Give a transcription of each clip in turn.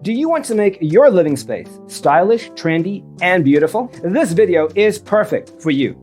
Do you want to make your living space stylish, trendy, and beautiful? This video is perfect for you.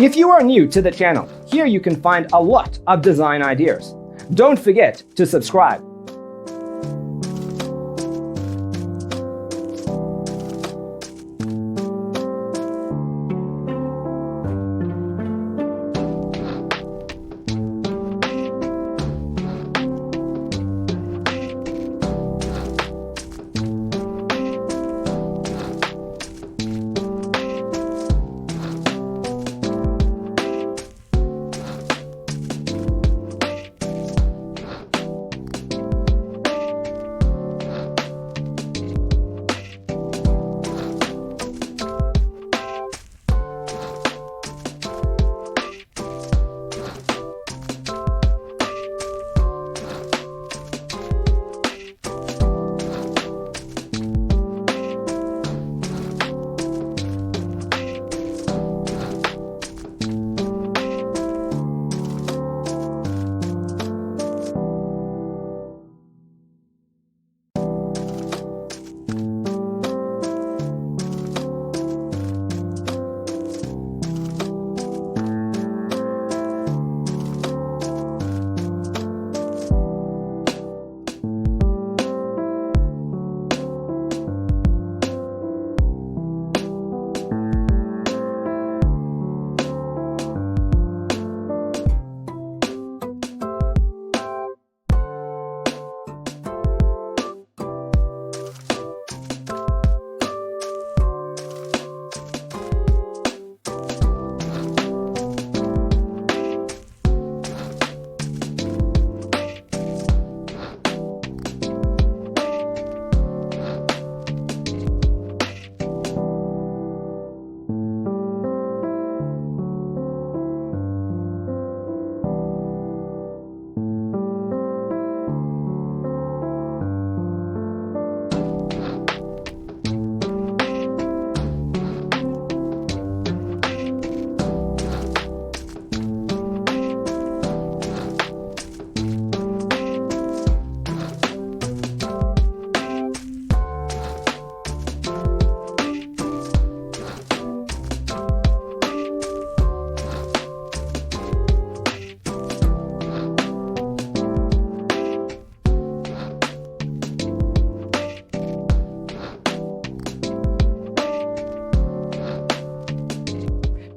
If you are new to the channel, here you can find a lot of design ideas. Don't forget to subscribe.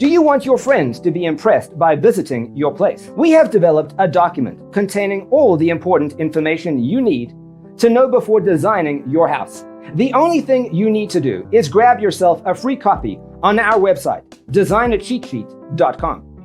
Do you want your friends to be impressed by visiting your place? We have developed a document containing all the important information you need to know before designing your house. The only thing you need to do is grab yourself a free copy on our website, designacheatsheet.com.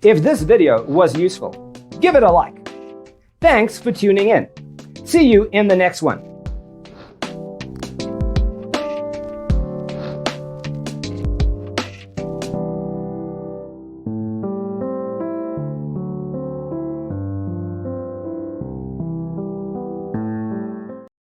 If this video was useful, give it a like. Thanks for tuning in. See you in the next one.